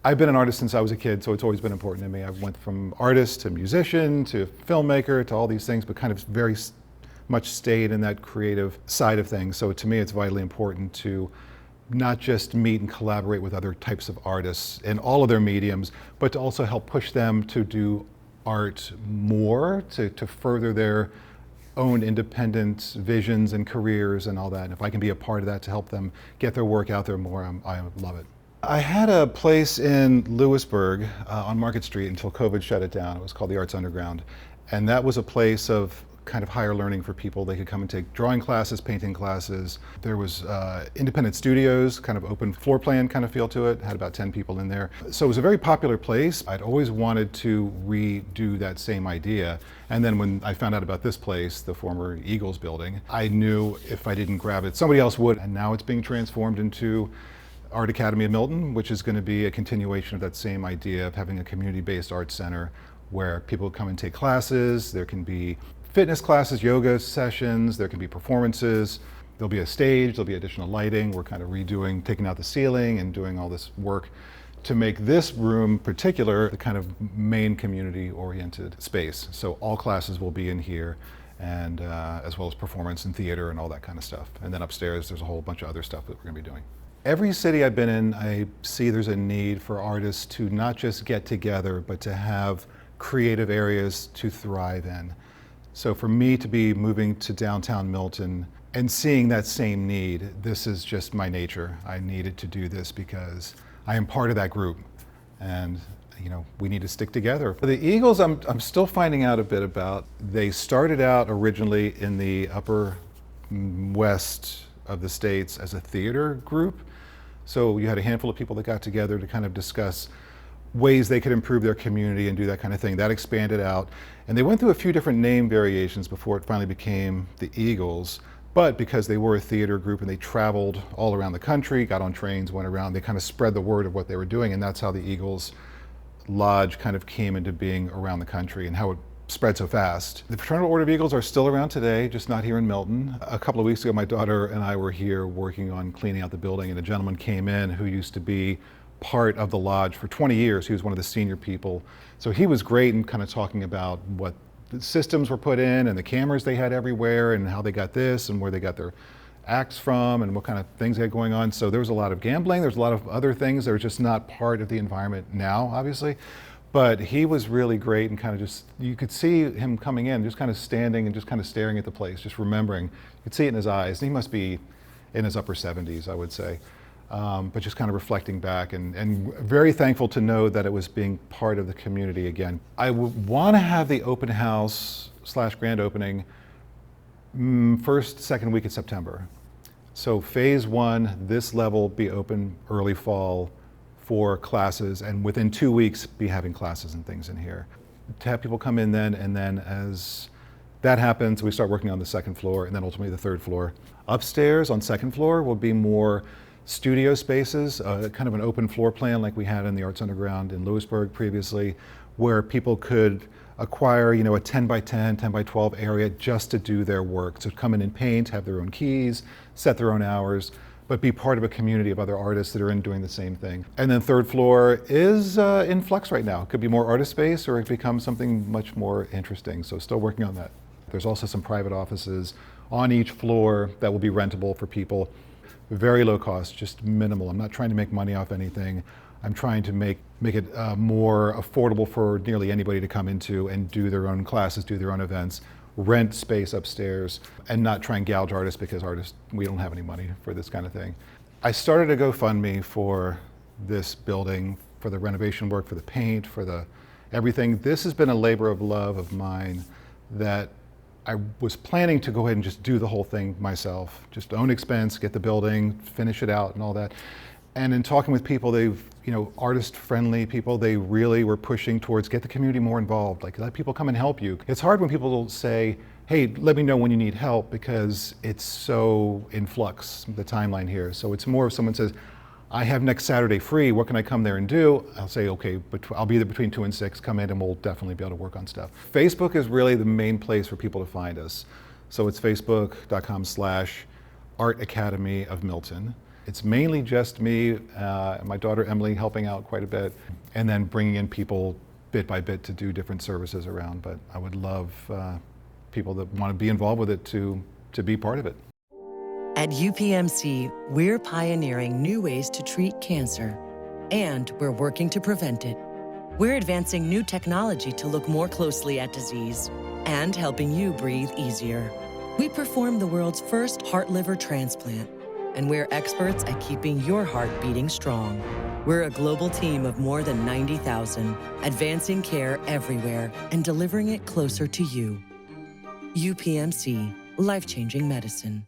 I've been an artist since I was a kid, so it's always been important to me. I went from artist to musician to filmmaker to all these things, but kind of very much stayed in that creative side of things. So to me, it's vitally important to not just meet and collaborate with other types of artists in all of their mediums, but to also help push them to do art more, to further their own independent visions and careers and all that. And if I can be a part of that to help them get their work out there more, I love it. I had a place in Lewisburg on Market Street until COVID shut it down. It was called the Arts Underground. And that was a place of kind of higher learning for people. They could come and take drawing classes, painting classes. There was independent studios, kind of open floor plan kind of feel to it. Had about 10 people in there. So it was a very popular place. I'd always wanted to redo that same idea. And then when I found out about this place, the former Eagles building, I knew if I didn't grab it, somebody else would. And now it's being transformed into Art Academy of Milton, which is going to be a continuation of that same idea of having a community-based art center where people come and take classes. There can be fitness classes, yoga sessions, there can be performances, there'll be a stage, there'll be additional lighting. We're kind of redoing, taking out the ceiling and doing all this work to make this room in particular the kind of main community-oriented space. So all classes will be in here, and as well as performance and theater and all that kind of stuff. And then upstairs, there's a whole bunch of other stuff that we're gonna be doing. Every city I've been in, I see there's a need for artists to not just get together, but to have creative areas to thrive in. So for me to be moving to downtown Milton and seeing that same need, this is just my nature. I needed to do this because I am part of that group, and we need to stick together. For the Eagles, I'm still finding out a bit about. They started out originally in the upper west of the states as a theater group. So you had a handful of people that got together to kind of discuss ways they could improve their community and do that kind of thing. That expanded out. And they went through a few different name variations before it finally became the Eagles. But because they were a theater group and they traveled all around the country, got on trains, went around, they kind of spread the word of what they were doing. And that's how the Eagles Lodge kind of came into being around the country and how it spread so fast. The Fraternal Order of Eagles are still around today, just not here in Milton. A couple of weeks ago, my daughter and I were here working on cleaning out the building, and a gentleman came in who used to be part of the lodge for 20 years. He was one of the senior people. So he was great in kind of talking about what the systems were put in and the cameras they had everywhere and how they got this and where they got their acts from and what kind of things they had going on. So there was a lot of gambling. There's a lot of other things that are just not part of the environment now, obviously. But he was really great and kind of just, you could see him coming in, just kind of standing and just kind of staring at the place, just remembering. You could see it in his eyes. He must be in his upper 70s, I would say. But just kind of reflecting back and very thankful to know that it was being part of the community again. I would want to have the open house / grand opening first, second week in September. So phase 1, this level be open early fall for classes, and within 2 weeks be having classes and things in here. To have people come in then, and then as that happens, we start working on the second floor and then ultimately the third floor. Upstairs on second floor will be more studio spaces, kind of an open floor plan like we had in the Arts Underground in Lewisburg previously, where people could acquire, a 10 by 10, 10 by 12 area just to do their work. So come in and paint, have their own keys, set their own hours, but be part of a community of other artists that are in doing the same thing. And then third floor is in flux right now. It could be more artist space or it becomes something much more interesting. So still working on that. There's also some private offices on each floor that will be rentable for people. Very low cost, just minimal. I'm not trying to make money off anything. I'm trying to make it more affordable for nearly anybody to come into and do their own classes, do their own events, rent space upstairs, and not try and gouge artists because we don't have any money for this kind of thing. I started a GoFundMe for this building, for the renovation work, for the paint, for the everything. This has been a labor of love of mine that I was planning to go ahead and just do the whole thing myself, just own expense, get the building, finish it out and all that. And in talking with people, artist-friendly people, they really were pushing towards get the community more involved, like let people come and help you. It's hard when people say, hey, let me know when you need help because it's so in flux, the timeline here. So it's more if someone says, I have next Saturday free, what can I come there and do? I'll say, okay, but I'll be there between 2 and 6, come in and we'll definitely be able to work on stuff. Facebook is really the main place for people to find us. So it's facebook.com/Art Academy of Milton. It's mainly just me, my daughter Emily helping out quite a bit, and then bringing in people bit by bit to do different services around. But I would love people that want to be involved with it to be part of it. At UPMC, we're pioneering new ways to treat cancer, and we're working to prevent it. We're advancing new technology to look more closely at disease and helping you breathe easier. We perform the world's first heart-liver transplant, and we're experts at keeping your heart beating strong. We're a global team of more than 90,000, advancing care everywhere and delivering it closer to you. UPMC, life-changing medicine.